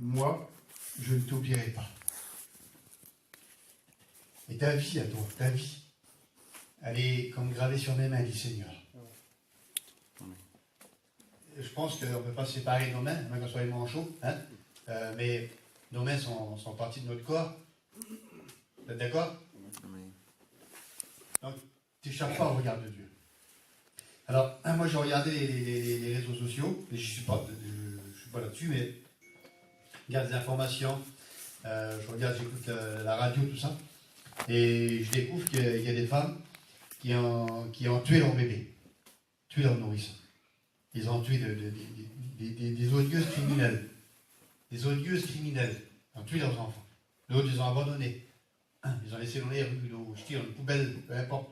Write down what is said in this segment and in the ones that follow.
moi, je ne t'oublierai pas. Et ta vie à toi, ta vie, elle est comme gravée sur mes mains, dit Seigneur. Je pense qu'on ne peut pas séparer nos mains, même quand on soit les manchots, hein, mais nos mains sont parties de notre corps. Vous êtes d'accord? Donc, tu n'échappes pas au regard de Dieu. Alors, moi j'ai regardé les réseaux sociaux, et je ne suis pas là-dessus, mais je regarde des informations, j'écoute la radio, tout ça, et je découvre qu'il y a des femmes qui ont tué leur bébé, tué leur nourrisson. Ils ont tué des odieuses criminelles. Des odieuses criminelles. Ils ont tué leurs enfants. D'autres, ils ont abandonné. Ils ont laissé dans les rues, dans les poubelles, peu importe.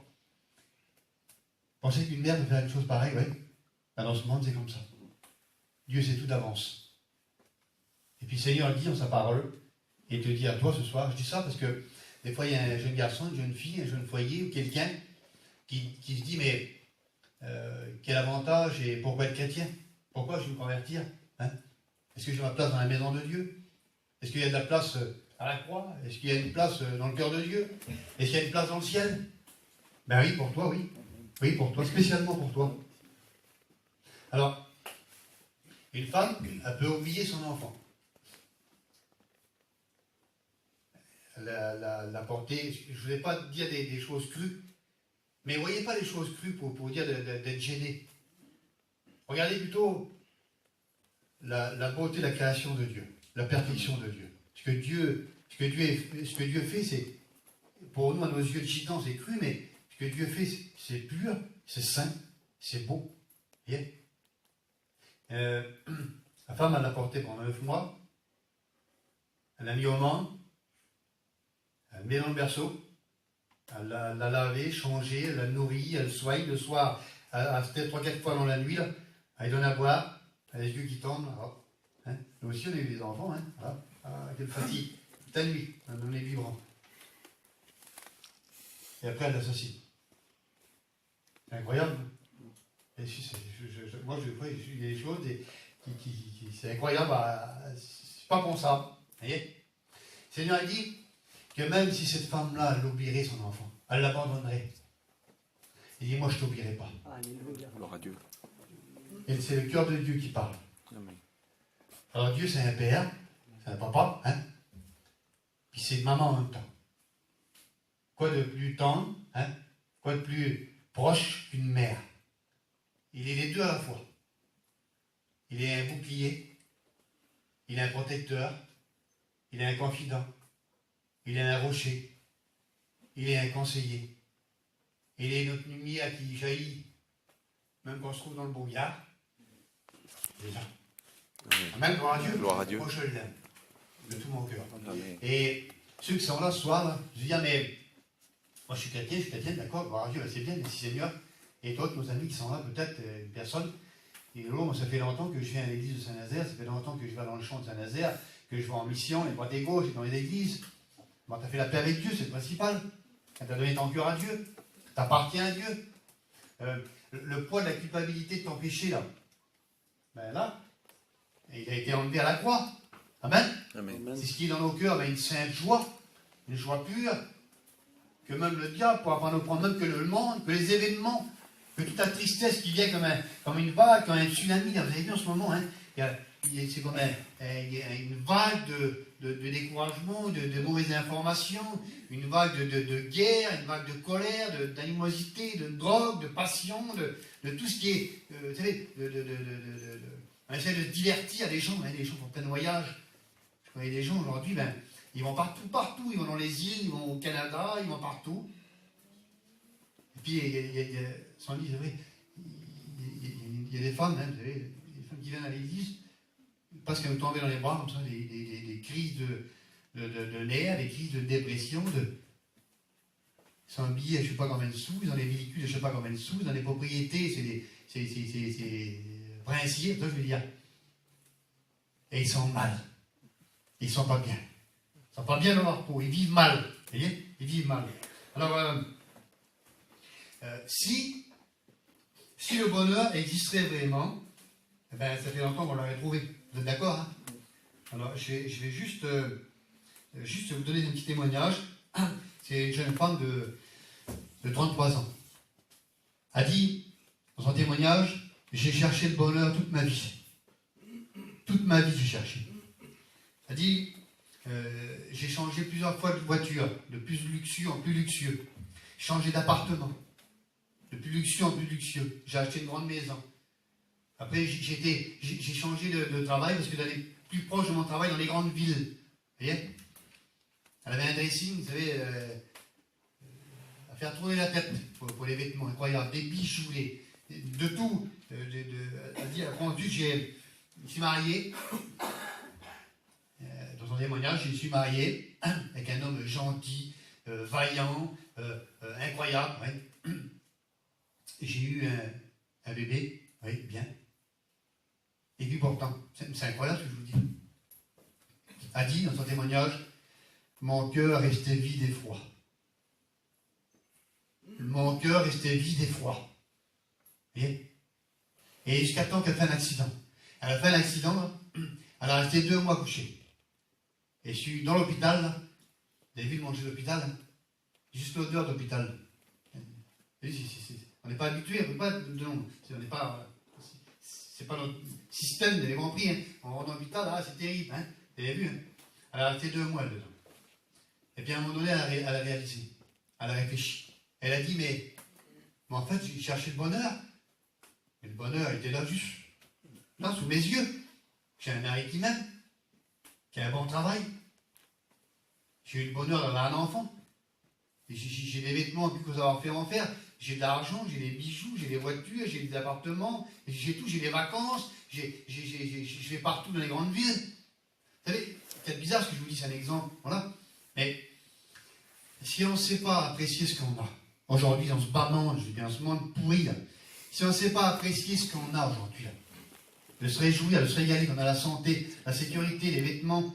Pensez qu'une mère peut faire une chose pareille, oui. Dans ce monde, c'est comme ça. Dieu sait tout d'avance. Et puis, Seigneur le dit dans sa parole, et te dit à toi ce soir, je dis ça parce que des fois, il y a un jeune garçon, une jeune fille, un jeune foyer, ou quelqu'un qui se dit, mais quel avantage et pourquoi être chrétien? Pourquoi je vais me convertir, hein? Est-ce que j'ai ma place dans la maison de Dieu? Est-ce qu'il y a de la place à la croix? Est-ce qu'il y a une place dans le cœur de Dieu? Est-ce qu'il y a une place dans le ciel? Ben oui, pour toi, oui. Oui, pour toi, spécialement pour toi. Alors, une femme, elle peut oublier son enfant. La porter, je ne voulais pas dire des choses crues, mais ne voyez pas les choses crues pour dire d'être gêné. Regardez plutôt la beauté de la création de Dieu, la perfection de Dieu. Ce que Dieu fait, c'est, pour nous, à nos yeux de gitans, c'est cru, mais ce que Dieu fait, c'est pur, c'est saint, c'est beau. Voyez, la femme, elle l'a porté pendant 9 mois, elle l'a mis au monde, elle le met dans le berceau, elle l'a lavé, changé, elle l'a nourri, elle le soigne le soir, peut-être 3-4 fois dans la nuit, là, elle donne à boire, elle a les yeux qui tombent. Hein. Nous aussi, on a eu des enfants, hein, voilà. Quelle fatigue, toute la nuit, on est vibrant. Et après, elle l'assassine. C'est incroyable. Et moi, il y a des choses c'est incroyable, c'est pas pensable. Vous voyez? Le Seigneur a dit que même si cette femme-là, elle oublierait son enfant, elle l'abandonnerait. Il dit, moi, je ne t'oublierai pas. Gloire à Dieu. Et c'est le cœur de Dieu qui parle. Amen. Alors Dieu, c'est un père, c'est un papa, hein? Puis c'est une maman en même temps. Quoi de plus tendre, hein? Quoi de plus proche qu'une mère? Il est les deux à la fois. Il est un bouclier, il est un protecteur, il est un confident, il est un rocher, il est un conseiller. Il est notre lumière qui jaillit, même quand on se trouve dans le brouillard. Il est là. Amen, gloire à Dieu. Gloire à Dieu. Moi, je l'aime, de tout mon cœur. Amen. Et ceux qui sont là ce soir, là, je dis, mais moi je suis chrétien, d'accord, gloire à Dieu, c'est bien, merci Seigneur. Et toi, nos amis qui sont là, peut-être une personne. Et là, moi, ça fait longtemps que je viens à l'église de Saint-Nazaire, ça fait longtemps que je vais dans le champ de Saint-Nazaire, que je vais en mission, les droites et gauches, et dans les églises. Bon, tu as fait la paix avec Dieu, c'est le principal. Tu as donné ton cœur à Dieu. Tu appartiens à Dieu. Le poids de la culpabilité de ton péché, là, ben là, il a été enlevé à la croix. Amen. Amen. C'est ce qui est dans nos cœurs, ben une sainte joie, une joie pure, que même le diable pourra pas nous prendre, même que le monde, que les événements, que toute la tristesse qui vient comme une vague, comme un tsunami. Vous avez vu en ce moment, hein, c'est comme une vague de découragement, de mauvaises informations, une vague de guerre, une vague de colère, d'animosité, de drogue, de passion, de tout ce qui est, vous savez, on essaie de se divertir les gens, hein, les gens font plein de voyages. Je connais des gens aujourd'hui, ben, ils vont partout, ils vont dans les îles, ils vont au Canada, ils vont partout. Et puis, sans dire, c'est vrai, il y a des femmes, hein, vous savez, des femmes qui viennent à l'église, parce qu'elles nous tombaient dans les bras, comme ça, des crises de nerfs, des crises de dépression, ils sont habillés à je ne sais pas combien de sous, ils ont des véhicules à je ne sais pas combien de sous, ils ont des propriétés, c'est princiers, ça je veux dire. Et ils sont mal. Ils ne sont pas bien. Ils ne sont pas bien dans leur peau, ils vivent mal. Vous voyez? Ils vivent mal. Alors, si le bonheur existerait vraiment, eh ben, ça fait longtemps qu'on l'aurait trouvé. Vous êtes d'accord, hein? Alors, je vais juste vous donner un petit témoignage. C'est une jeune femme de 33 ans. A dit, dans son témoignage, j'ai cherché le bonheur toute ma vie. Toute ma vie, j'ai cherché. A dit, j'ai changé plusieurs fois de voiture, de plus luxueux en plus luxueux. J'ai changé d'appartement, de plus luxueux en plus luxueux. J'ai acheté une grande maison. Après, j'ai changé de travail parce que d'aller plus proche de mon travail dans les grandes villes. Vous voyez? Elle avait un dressing, vous savez, à faire tourner la tête pour les vêtements, incroyable, des bijoux, de tout. Elle dit, après, ensuite, je suis marié. Dans son témoignage, je suis marié avec un homme gentil, vaillant, incroyable. Ouais. J'ai eu un bébé, oui, bien. Et puis pourtant, c'est incroyable ce que je vous dis. A dit dans son témoignage, mon cœur restait vide et froid. Mon cœur restait vide et froid. Vous voyez? Et jusqu'à temps qu'elle fait un accident. Elle a fait un accident, elle a resté 2 mois couchée. Et je suis dans l'hôpital, là. Vous avez vu le manger de l'hôpital, hein? Juste l'odeur d'hôpital. On n'est pas habitué, on ne peut pas on n'est pas. C'est pas notre système, vous avez compris. Hein? On rentre dans l'hôpital, là, c'est terrible. Hein? Vous avez vu, hein? Elle a resté 2 mois dedans. Et puis à un moment donné, elle a réalisé. Elle a réfléchi. Elle a dit, mais en fait, j'ai cherché le bonheur. Et le bonheur était là, juste là, sous mes yeux. J'ai un mari qui m'aime, qui a un bon travail. J'ai eu le bonheur d'avoir un enfant. J'ai des vêtements plus que savoir faire en faire. J'ai de l'argent, j'ai des bijoux, j'ai des voitures, j'ai des appartements, j'ai tout, j'ai des vacances, je vais partout dans les grandes villes. Vous savez, c'est peut-être bizarre ce que je vous dis, c'est un exemple. Voilà. Mais si on ne sait pas apprécier ce qu'on a, aujourd'hui, dans ce bas monde, dans ce monde pourri, là, si on ne sait pas apprécier ce qu'on a aujourd'hui, là, de se réjouir, de se régaler, qu'on a la santé, la sécurité, les vêtements,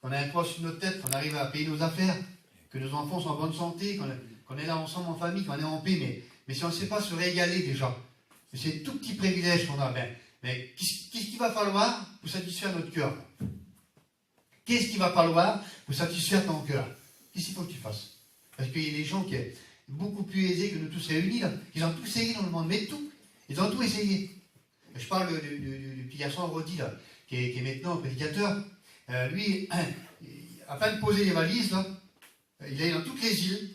qu'on a un toit sur notre tête, qu'on arrive à payer nos affaires, que nos enfants sont en bonne santé, qu'on est là ensemble en famille, qu'on est en paix, mais si on ne sait pas se régaler déjà, c'est tout petit privilège qu'on a, mais qu'est-ce qu'il va falloir pour satisfaire notre cœur? Qu'est-ce qu'il va falloir pour satisfaire ton cœur? Qu'est-ce qu'il faut que tu fasses? Parce qu'il y a des gens qui sont beaucoup plus aisés que nous tous réunis, là. Ils ont tout essayé dans le monde, mais tout. Ils ont tout essayé. Je parle du petit garçon Rodi, là, qui est maintenant prédicateur. Lui, afin de poser les valises, là, il est dans toutes les îles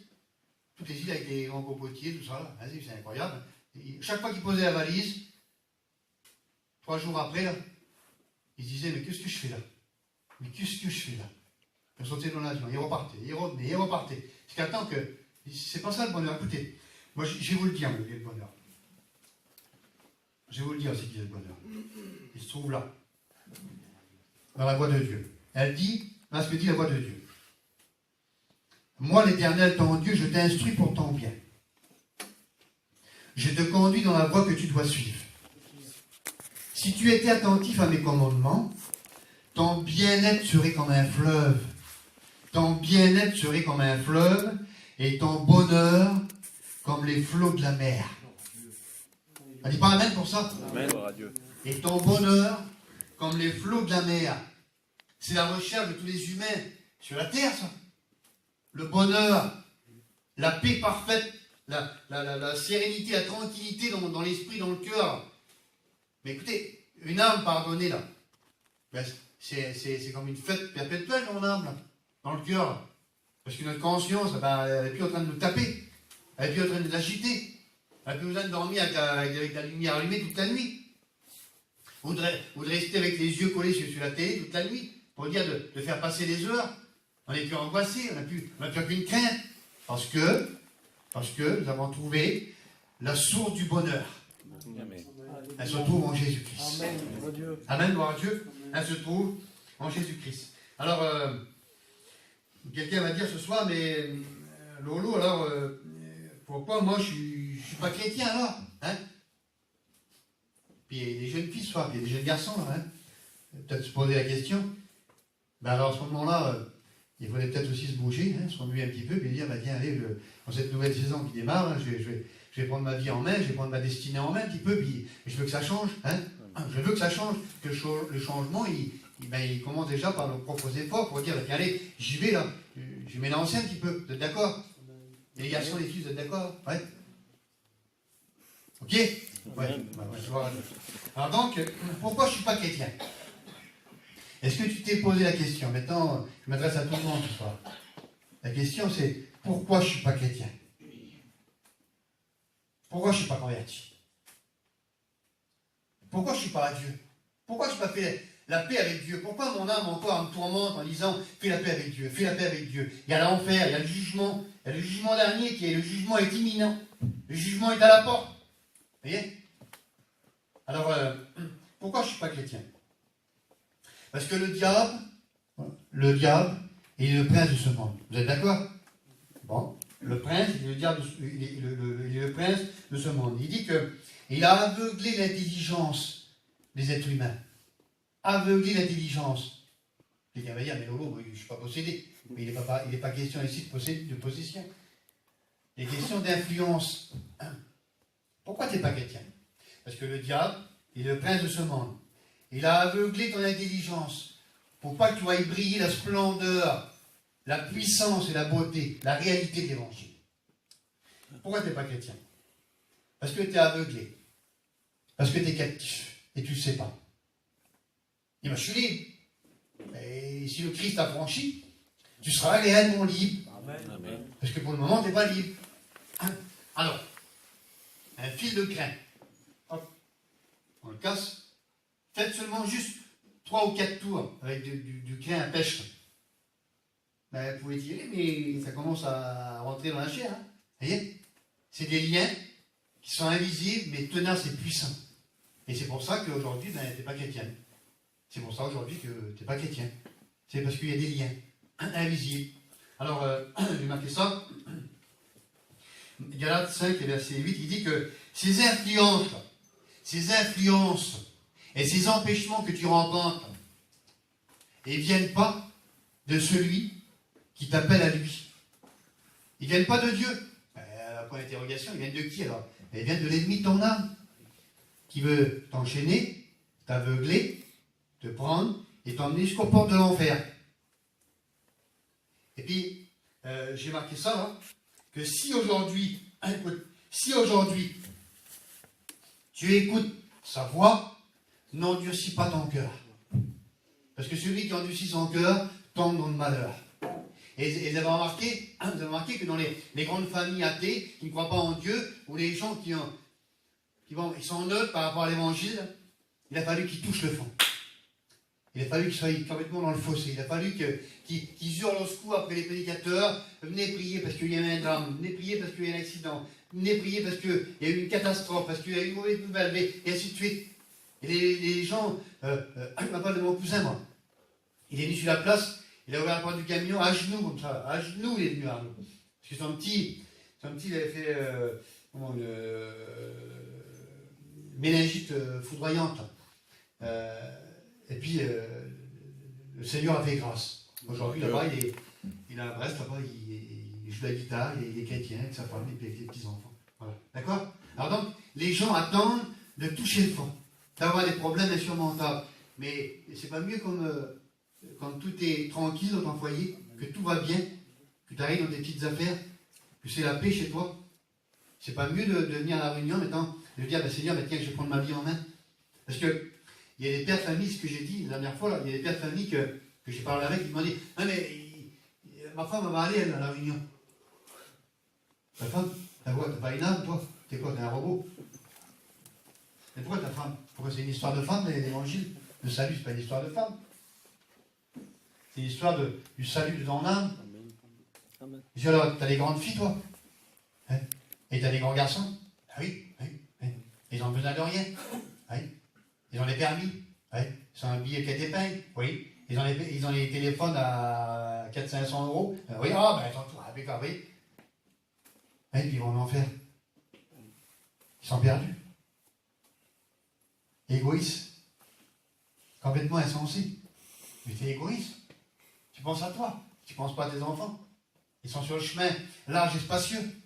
avec les grands cocotiers, tout ça, là. Vas-y, c'est incroyable. Chaque fois qu'il posait la valise, 3 jours après, là, il se disait, mais qu'est-ce que je fais là? Mais qu'est-ce que je fais là? Il sautait dans l'avion, il repartait, il revenait, il repartait. Jusqu'à temps que, c'est pas ça le bonheur. Écoutez, moi je vais vous le dire, le bonheur. Je vais vous le dire, c'est qui est le bonheur. Il se trouve là, dans la voix de Dieu. Elle dit, là ce que dit la voix de Dieu. Moi, l'Éternel, ton Dieu, je t'instruis pour ton bien. Je te conduis dans la voie que tu dois suivre. Si tu étais attentif à mes commandements, ton bien-être serait comme un fleuve. Ton bien-être serait comme un fleuve et ton bonheur comme les flots de la mer. On dit pas amen pour ça? Amen. Et ton bonheur comme les flots de la mer. C'est la recherche de tous les humains sur la terre, ça. Le bonheur, la paix parfaite, la sérénité, la tranquillité dans l'esprit, dans le cœur. Mais écoutez, une âme pardonnée, là, ben, c'est comme une fête perpétuelle dans l'âme, là, dans le cœur. Là. Parce que notre conscience, ben, elle n'est plus en train de nous taper, elle n'est plus en train de l'agiter, elle n'a plus besoin de dormir avec la lumière allumée toute la nuit. Ou de rester avec les yeux collés sur la télé toute la nuit, pour dire de faire passer les heures. On n'est plus angoissé, on n'a plus aucune crainte. Parce que nous avons trouvé la source du bonheur. Amen. Elle se trouve en Jésus-Christ. Amen, gloire à Dieu. Amen, gloire à Dieu. Elle se trouve en Jésus-Christ. Alors, quelqu'un va dire ce soir, mais Lolo, alors, pourquoi moi je ne suis pas chrétien alors, hein? Puis il y a des jeunes filles ce soir, puis il y a des jeunes garçons, hein? Peut-être se poser la question. Ben alors à ce moment-là, il faudrait peut-être aussi se bouger, hein, se remuer un petit peu, puis dire, bah, tiens, allez, dans cette nouvelle saison qui démarre, hein, je vais prendre ma vie en main, je vais prendre ma destinée en main un petit peu, puis je veux que ça change, hein? Je veux que ça change, que le changement, il commence déjà par nos propres efforts pour dire, tiens, allez, j'y vais là, je mets l'enceinte un petit peu, vous êtes d'accord? Et les garçons, les filles, vous êtes d'accord? Ouais. Ok? Ouais. Alors donc, pourquoi je ne suis pas chrétien? Est-ce que tu t'es posé la question? Maintenant, je m'adresse à tout le monde ce soir. La question c'est, pourquoi je ne suis pas chrétien? Pourquoi je ne suis pas converti? Pourquoi je ne suis pas à Dieu? Pourquoi je n'ai pas fait la paix avec Dieu? Pourquoi mon âme encore me tourmente en disant, fais la paix avec Dieu, fais la paix avec Dieu? Il y a l'enfer, il y a le jugement dernier qui est, le jugement est imminent. Le jugement est à la porte. Vous voyez? Alors, pourquoi je ne suis pas chrétien? Parce que le diable, il est le prince de ce monde. Vous êtes d'accord? Bon, le prince, il est le prince de ce monde. Il dit qu'il a aveuglé l'intelligence des êtres humains. Aveuglé l'intelligence. Quelqu'un va dire, mais Lolo, je ne suis pas possédé. Mais il n'est pas question ici de possession. Il est question d'influence. Pourquoi tu n'es pas chrétien? Parce que le diable, il est le prince de ce monde. Il a aveuglé ton intelligence pour pas que tu ailles briller la splendeur, la puissance et la beauté, la réalité de l'évangile. Pourquoi tu n'es pas chrétien? Parce que tu es aveuglé. Parce que tu es captif. Et tu ne le sais pas. Et moi, je suis libre. Et si le Christ t'a franchi, tu seras réellement libre. Amen. Parce que pour le moment, tu n'es pas libre. Alors, un fil de crin. Hop. On le casse. Faites seulement juste 3 ou 4 tours avec du crin à pêche. Ben, vous pouvez tirer, mais ça commence à rentrer dans la chair. Hein. Vous voyez? C'est des liens qui sont invisibles, mais tenaces et puissants. Et c'est pour ça qu'aujourd'hui, ben, tu n'es pas chrétien. C'est pour ça aujourd'hui que tu n'es pas chrétien. C'est parce qu'il y a des liens invisibles. Alors, je vais marquer ça. Galates 5, verset 8, il dit que ces influences et ces empêchements que tu rencontres, ils ne viennent pas de celui qui t'appelle à lui. Ils ne viennent pas de Dieu. Point d'interrogation, ils viennent de qui alors? Ils viennent de l'ennemi de ton âme, qui veut t'enchaîner, t'aveugler, te prendre et t'emmener jusqu'aux portes de l'enfer. Et puis, j'ai marqué ça, hein, que si aujourd'hui, tu écoutes sa voix, n'endurcis pas ton cœur. Parce que celui qui endurcit son cœur tombe dans le malheur. Et vous avez remarqué que dans les grandes familles athées, qui ne croient pas en Dieu, ou les gens qui sont neutres par rapport à l'évangile, il a fallu qu'ils touchent le fond. Il a fallu qu'ils soient complètement dans le fossé. Il a fallu qu'ils hurlent au secours après les prédicateurs. Venez prier parce qu'il y a eu un drame. Venez prier parce qu'il y a eu un accident. Venez prier parce qu'il y a eu une catastrophe, parce qu'il y a eu une mauvaise nouvelle, et ainsi de suite. Et les gens, je m'appelle de mon cousin, moi. Il est venu sur la place. Il a ouvert la porte du camion à genoux, comme ça. À genoux, il est venu à nous. Parce que son petit, il avait fait méningite foudroyante. Et puis, le Seigneur a fait grâce. Aujourd'hui, là-bas, il est à Brest, là-bas, il joue la guitare, il est chrétien, avec sa femme, et puis avec les petits-enfants. Voilà. D'accord? Alors donc, les gens attendent de toucher le fond, d'avoir des problèmes insurmontables. Mais c'est pas mieux comme... quand tout est tranquille dans ton foyer, que tout va bien, que tu arrives dans des petites affaires, que c'est la paix chez toi, c'est pas mieux de venir à la réunion maintenant, de dire, ben, Seigneur, ben, tiens, je vais prendre ma vie en main. Parce que il y a des pères de famille, ce que j'ai dit la dernière fois, là, il y a des pères de famille que j'ai parlé avec, qui m'ont dit, ah mais ma femme elle va aller, elle, à la réunion. Ta femme, t'as pas une âme, toi? T'es quoi, t'es un robot? Mais pourquoi ta femme? Pourquoi c'est une histoire de femme, l'évangile? Le salut, c'est pas une histoire de femme. C'est l'histoire du salut de ton âme. Je dis alors, t'as des grandes filles, toi? Hein? Et t'as des grands garçons? Ah oui, oui, oui. Ils ont besoin de rien. Oui. Ils ont les permis. Oui. Ils ont un billet qui a des payes. Oui. Ils ont les téléphones à 400-500 €. Oui, ah, ben, ils ont tout. Ah, oui. Oui, puis ils vont en faire. Ils sont perdus. Égoïstes. Complètement insensés. Mais t'es égoïste. Tu penses à toi, tu ne penses pas à tes enfants. Ils sont sur le chemin large et spacieux.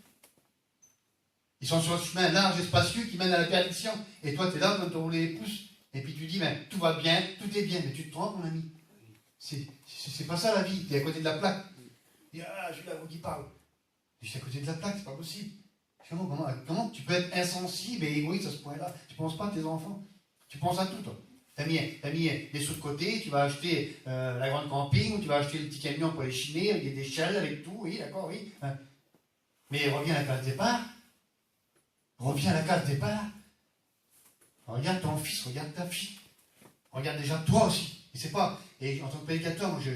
Ils sont sur le chemin large et spacieux qui mène à la perdition. Et toi, tu es là quand on roule les pouces et puis tu dis, ben, tout va bien, tout est bien, mais tu te trompes, mon ami. C'est pas ça la vie, tu es à côté de la plaque. Tu dis, ah, je suis là, vous qui parle. Je suis à côté de la plaque, c'est pas possible. Comment tu peux être insensible et égoïste à ce point-là? Tu ne penses pas à tes enfants. Tu penses à tout, toi. Tu as mis des sous de côté, tu vas acheter la grande camping, ou tu vas acheter le petit camion pour les chiner, avec des échelles, avec tout, oui, d'accord, oui. Hein. Mais reviens à la case départ. Reviens à la case départ. Regarde ton fils, regarde ta fille. Regarde déjà toi aussi. Et c'est pas. Et en tant que prédicateur, moi, je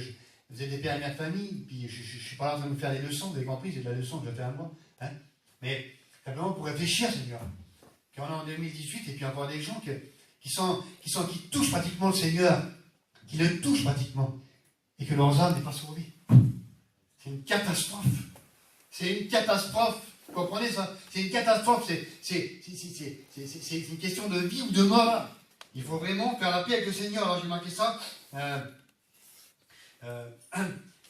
faisais des pères et mères de famille, puis je ne suis pas là en train de me faire des leçons, vous avez compris, c'est de la leçon que je fais à moi. Hein. Mais simplement pour réfléchir, Seigneur. Qu'on est en 2018, et puis encore des gens qui touchent pratiquement le Seigneur, qui le touchent pratiquement, et que leurs âmes n'est pas sauvée. C'est une catastrophe. C'est une catastrophe. Vous comprenez ça? C'est une catastrophe. C'est une question de vie ou de mort. Il faut vraiment faire la paix avec le Seigneur. Alors j'ai marqué ça.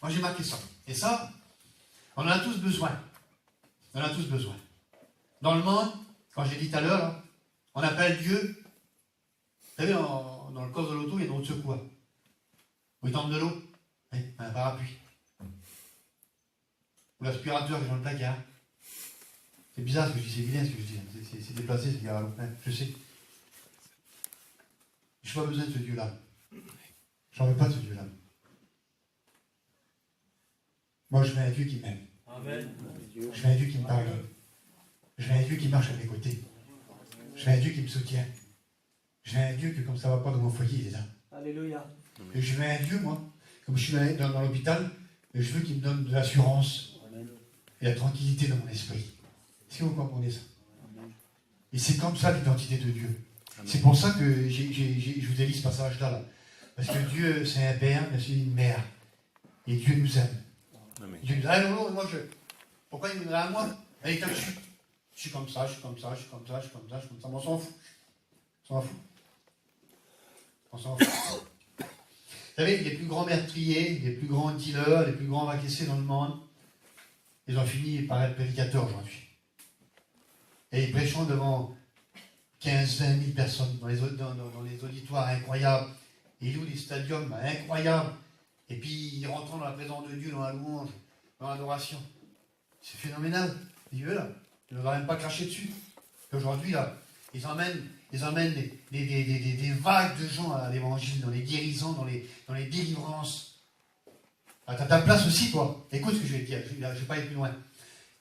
Moi j'ai marqué ça. Et ça, on en a tous besoin. On en a tous besoin. Dans le monde, quand j'ai dit tout à l'heure, là, on appelle Dieu. Vous savez, dans le coffre de l'auto, il y a une roue de secours. Où il tombe de l'eau. Oui, un parapluie. Ou l'aspirateur qui est dans le placard. C'est bizarre ce que je dis, c'est vilain ce que je dis. C'est déplacé, c'est grave. Je sais. Je n'ai pas besoin de ce Dieu-là. J'en veux pas de ce Dieu-là. Moi, je veux un Dieu qui m'aime. Amen. Je veux un Dieu qui me parle. Je veux un Dieu qui marche à mes côtés. Je veux un Dieu qui me soutient. Je veux un Dieu que, comme ça ne va pas dans mon foyer, il est là. Alléluia. Et je veux un Dieu, moi, comme je suis dans l'hôpital, je veux qu'il me donne de l'assurance et la tranquillité dans mon esprit. Est-ce que vous comprenez ça? Et c'est comme ça l'identité de Dieu. C'est pour ça que je vous ai lu ce passage-là. Là. Parce que Dieu, c'est un père, mais c'est une mère. Et Dieu nous aime. Amen. Dieu nous aime. Ah non, moi, pourquoi il me donnerait à moi? Allez, je suis comme ça, je suis comme ça, je suis comme ça, je suis comme ça, je suis comme ça. Mais on s'en fout. On s'en fout. On s'en fout. Vous savez, les plus grands meurtriers, les plus grands dealers, les plus grands vacaissés dans le monde, ils ont fini par être prédicateurs aujourd'hui. Et ils prêchent devant 15-20 000 personnes dans les auditoires incroyables. Ils louent des stadiums incroyables. Et puis ils rentrent dans la présence de Dieu, dans la louange, dans l'adoration. C'est phénoménal. Dieu, là, il ne va même pas cracher dessus. Et aujourd'hui, là, ils emmènent des vagues de gens à l'évangile, dans les guérisons, dans les délivrances. Tu as ta place aussi, toi. Écoute ce que je vais te dire, je ne vais pas aller plus loin.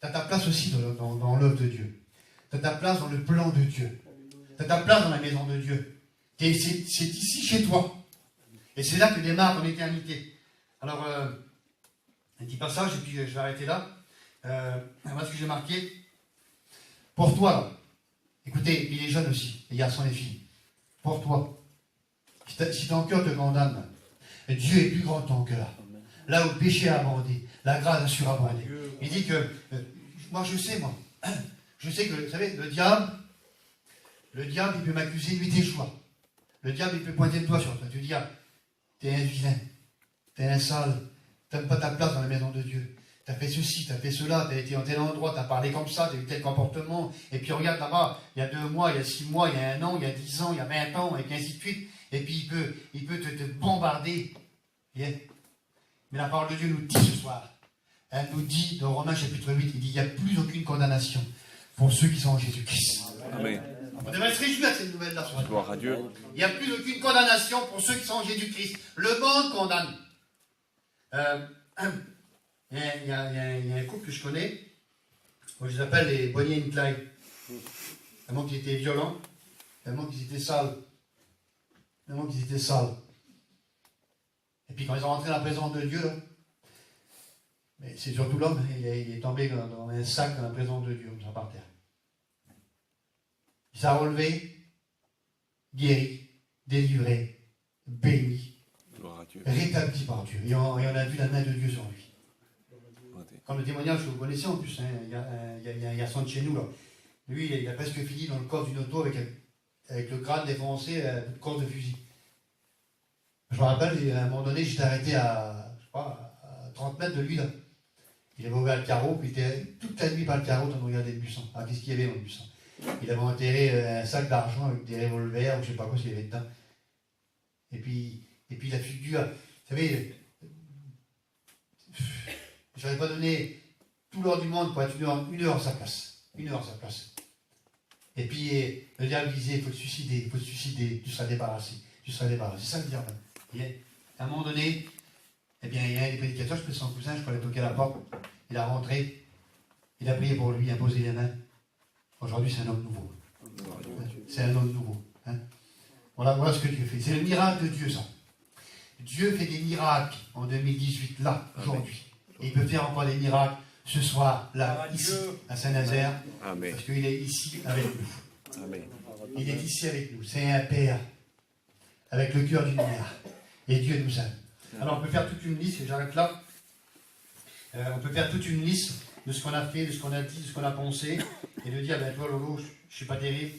Tu as ta place aussi dans l'œuvre de Dieu. Tu as ta place dans le plan de Dieu. Tu as ta place dans la maison de Dieu. C'est ici chez toi. Et c'est là que démarre ton éternité. Alors, un petit passage, et puis je vais arrêter là. Voilà ce que j'ai marqué. Pour toi, là. Écoutez, et puis les jeunes aussi, les garçons et les filles. Pour toi. Si ton cœur te condamne, Dieu est plus grand que ton cœur. Là où le péché a abondé, la grâce a surabondé. Il dit que, moi je sais que, vous savez, le diable, il peut m'accuser nuit et jour. Le diable, il peut pointer le doigt sur toi. Tu dis, ah, t'es un vilain, t'es un sale, t'aimes pas ta place dans la maison de Dieu. T'as fait ceci, t'as fait cela, t'as été en tel endroit, t'as parlé comme ça, t'as eu tel comportement. Et puis regarde là-bas, il y a 2 mois, il y a 6 mois, il y a 1 an, il y a 10 ans, il y a 20 ans, et ainsi de suite. Et puis il peut te bombarder. Yeah. Mais la parole de Dieu nous dit ce soir, elle nous dit dans Romains chapitre 8, il dit, il n'y a plus aucune condamnation pour ceux qui sont en Jésus-Christ. Amen. On devrait se réjouir de cette nouvelle-là. Gloire à Dieu. Il n'y a plus aucune condamnation pour ceux qui sont en Jésus-Christ. Le monde condamne. Il y a un couple que je connais, moi je les appelle les Bonnie and Clyde. Tellement qu'ils étaient violents, tellement qu'ils étaient sales. Et puis quand ils sont rentrés dans la présence de Dieu, là, mais c'est surtout l'homme, il est tombé dans un sac dans la présence de Dieu, comme ça par terre. Il s'est relevé, guéri, délivré, béni, rétabli par Dieu. Et on a vu la main de Dieu sur lui. Comme le témoignage que vous connaissez en plus, hein, il y a un garçon de chez nous, là. Lui, il a presque fini dans le coffre d'une auto avec le crâne défoncé, le corps de fusil. Je me rappelle, à un moment donné, j'étais arrêté à 30 mètres de lui, là. Il avait ouvert le carreau, puis il était toute la nuit par le carreau, en train de regarder le buisson. Alors, qu'est-ce qu'il y avait dans le buisson? il avait enterré un sac d'argent avec des revolvers, ou je ne sais pas quoi s'il y avait dedans. Et puis la figure, vous savez, je n'aurais pas donné tout l'or du monde pour être une heure à sa place. Une heure à sa place. Et puis le diable disait, il faut te suicider, tu seras débarrassé. C'est ça le diable. Et à un moment donné, eh bien, il y a un des prédicateurs, je peux son cousin, je crois, il a toqué à la porte, il a rentré, il a prié pour lui, il a posé les mains. Aujourd'hui, c'est un homme nouveau. C'est un homme nouveau. Hein. Voilà ce que Dieu fait. C'est le miracle de Dieu, ça. Dieu fait des miracles en 2018, là, aujourd'hui. Et il peut faire encore des miracles ce soir, là, ici, à Saint-Nazaire, parce qu'il est ici avec nous. Amen. Il est ici avec nous. C'est un Père, avec le cœur d'une mère. Et Dieu nous aime. Alors, on peut faire toute une liste, et j'arrête là. On peut faire toute une liste de ce qu'on a fait, de ce qu'on a dit, de ce qu'on a pensé, et de dire, ben toi, Lolo, je ne suis pas terrible.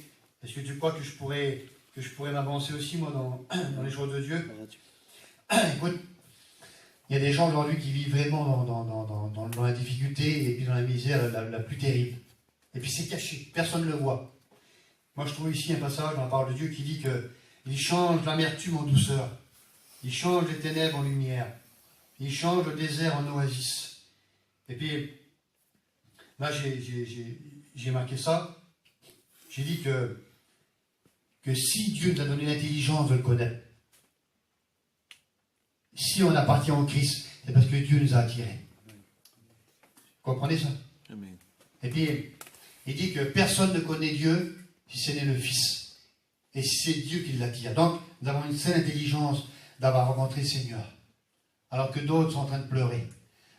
Est-ce que tu crois que je pourrais m'avancer aussi, moi, dans les choses de Dieu? Écoute, il y a des gens aujourd'hui qui vivent vraiment dans la difficulté et puis dans la misère la plus terrible. Et puis c'est caché, personne ne le voit. Moi je trouve ici un passage dans la parole de Dieu qui dit qu'il change l'amertume en douceur, il change les ténèbres en lumière, il change le désert en oasis. Et puis là j'ai marqué ça, j'ai dit que si Dieu nous a donné l'intelligence de le connaître, si on appartient au Christ, c'est parce que Dieu nous a attirés. Vous comprenez ça? Amen. Et puis, il dit que personne ne connaît Dieu si ce n'est le Fils. Et c'est Dieu qui l'attire. Donc, nous avons une seule intelligence d'avoir rencontré le Seigneur. Alors que d'autres sont en train de pleurer.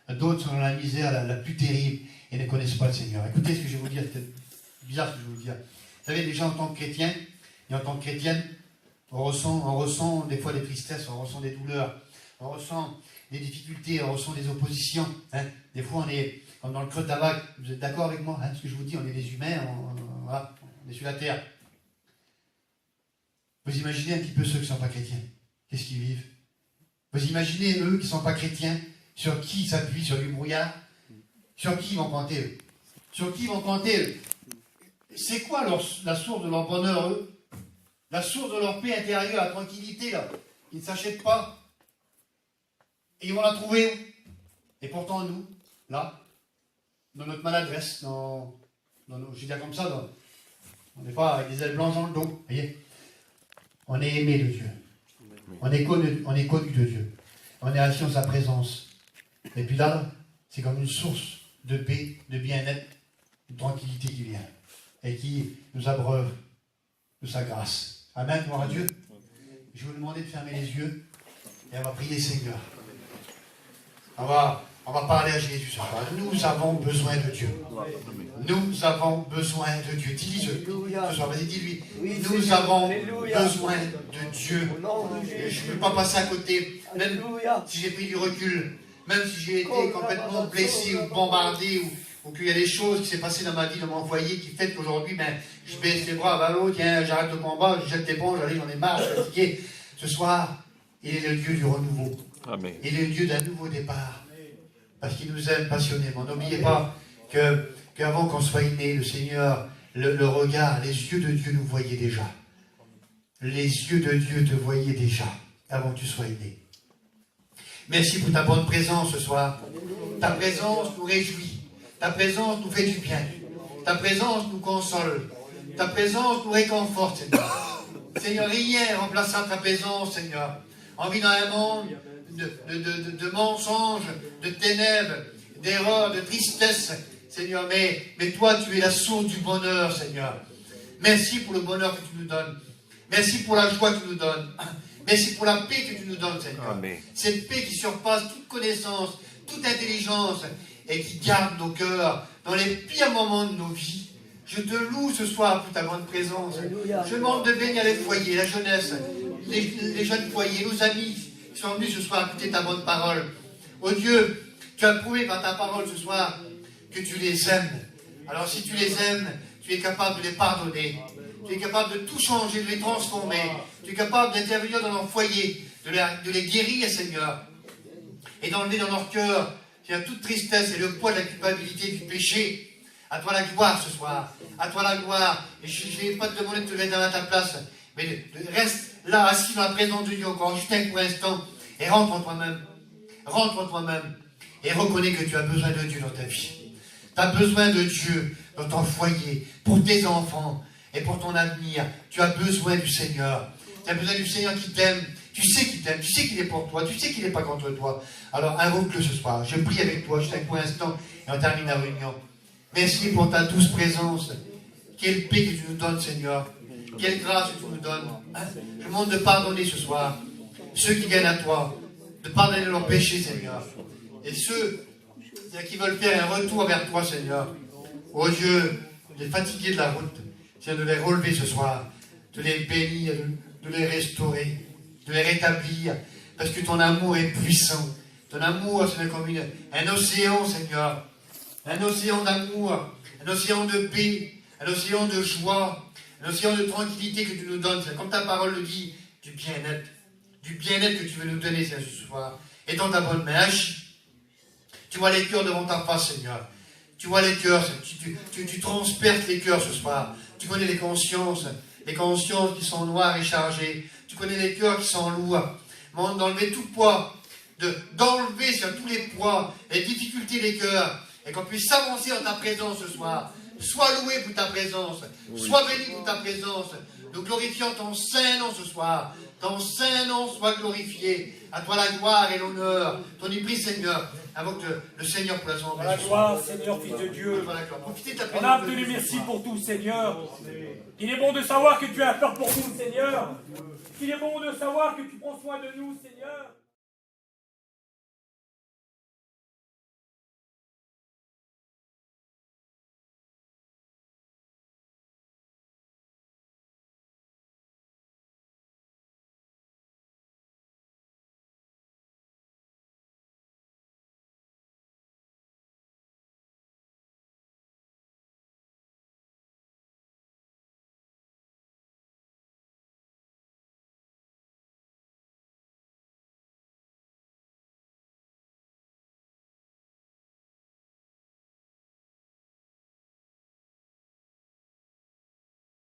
D'autres sont dans la misère la plus terrible et ne connaissent pas le Seigneur. Écoutez ce que je vais vous dire, c'est bizarre ce que je vais vous dire. Vous savez, déjà en tant que chrétien et en tant que chrétienne, on ressent des fois des tristesses, on ressent des douleurs. On ressent des difficultés, on ressent des oppositions. Hein. Des fois, on est comme dans le creux de la vague. Vous êtes d'accord avec moi, hein, ce que je vous dis? On est des humains, on est sur la terre. Vous imaginez un petit peu ceux qui ne sont pas chrétiens. Qu'est-ce qu'ils vivent? Vous imaginez eux qui ne sont pas chrétiens, sur qui ils s'appuient, sur du brouillard? Sur qui ils vont compter, eux? Sur qui ils vont compter, eux? C'est quoi la source de leur bonheur, eux? La source de leur paix intérieure, la tranquillité, là? Ils ne s'achètent pas. Et ils vont la trouver où? Et pourtant, nous, là, dans notre maladresse, je vais dire comme ça, on n'est pas avec des ailes blanches dans le dos, vous voyez? On est aimé de Dieu. On est connu de Dieu. On est assis en sa présence. Et puis là, c'est comme une source de paix, de bien-être, de tranquillité qui vient. Et qui nous abreuve de sa grâce. Amen, gloire à Dieu. Je vais vous demander de fermer les yeux et on va prier le Seigneur. On va parler à Jésus ce soir. Nous avons besoin de Dieu. Nous avons besoin de Dieu. Dis-le ce soir, vas-y, dis-lui. Nous avons besoin de Dieu. Je ne peux pas passer à côté, même si j'ai pris du recul, même si j'ai été complètement blessé ou bombardé, ou qu'il y a des choses qui s'est passées dans ma vie, dans mon foyer, qui fait qu'aujourd'hui, je baisse les bras à l'autre, tiens, j'arrête le combat, je jette l'éponge, j'en ai marre, je suis fatigué. Ce soir, il est le Dieu du renouveau. Amen. Il est le Dieu d'un nouveau départ. Parce qu'il nous aime passionnément. N'oubliez pas qu'avant qu'on soit né, le Seigneur, le regard, les yeux de Dieu nous voyaient déjà. Les yeux de Dieu te voyaient déjà, avant que tu sois né. Merci pour ta bonne présence ce soir. Ta présence nous réjouit. Ta présence nous fait du bien. Ta présence nous console. Ta présence nous réconforte, Seigneur. Seigneur, rien ne remplacera ta présence, Seigneur. On vit dans un monde de mensonges, de ténèbres, d'erreurs, de tristesse, Seigneur. Mais toi, tu es la source du bonheur, Seigneur. Merci pour le bonheur que tu nous donnes. Merci pour la joie que tu nous donnes. Merci pour la paix que tu nous donnes, Seigneur. Amen. Cette paix qui surpasse toute connaissance, toute intelligence, et qui garde nos cœurs dans les pires moments de nos vies. Je te loue ce soir pour ta grande présence. Alléluia. Je demande de bénir les foyers, la jeunesse, les jeunes foyers, nos amis qui sont venus ce soir écouter ta bonne parole. Oh Dieu, tu as prouvé par ta parole ce soir que tu les aimes. Alors si tu les aimes, tu es capable de les pardonner. Tu es capable de tout changer, de les transformer. Tu es capable d'intervenir dans leur foyer, de les guérir, Seigneur. Et d'enlever dans leur cœur toute tristesse et le poids de la culpabilité du péché. À toi la gloire ce soir. À toi la gloire. Et je n'ai pas te demander de te mettre à ta place. Mais reste là, assis dans la présence de Dieu encore juste un court instant. Et rentre en toi-même. Rentre en toi-même. Et reconnais que tu as besoin de Dieu dans ta vie. Tu as besoin de Dieu dans ton foyer, pour tes enfants et pour ton avenir. Tu as besoin du Seigneur. Tu as besoin du Seigneur qui t'aime. Tu sais qu'il t'aime. Tu sais qu'il est pour toi. Tu sais qu'il n'est pas contre toi. Alors invoque-le ce soir. Je prie avec toi juste un court instant et on termine la réunion. Merci pour ta douce présence. Quelle paix que tu nous donnes, Seigneur. Quelle grâce que tu nous donnes. Je demande de pardonner ce soir ceux qui viennent à toi. De pardonner leurs péchés, Seigneur. Et ceux qui veulent faire un retour vers toi, Seigneur. Oh Dieu, les fatigués de la route, c'est de les relever ce soir, de les bénir, de les restaurer, de les rétablir, parce que ton amour est puissant. Ton amour, c'est comme un océan, Seigneur. Un océan d'amour, un océan de paix, un océan de joie, un océan de tranquillité que tu nous donnes. C'est comme ta parole le dit, du bien-être. Du bien-être que tu veux nous donner ce soir. Et dans ta bonne main, agis. Tu vois les cœurs devant ta face, Seigneur. Tu vois les cœurs, tu transperces les cœurs ce soir. Tu connais les consciences qui sont noires et chargées. Tu connais les cœurs qui sont lourds. Demande d'enlever tout poids, d'enlever sur tous les poids, les difficultés des cœurs, et qu'on puisse s'avancer dans ta présence ce soir. Sois loué pour ta présence. Sois béni pour ta présence. Nous glorifions ton saint nom ce soir. Ton saint nom soit glorifié. À toi la gloire et l'honneur. Ton esprit, Seigneur. Invoque le Seigneur pour la journée. La gloire, Seigneur, Fils de Dieu. On a obtenu merci pour tout, Seigneur. Il est bon de savoir que tu as peur pour nous, Seigneur. Il est bon de savoir que tu prends soin de nous, Seigneur.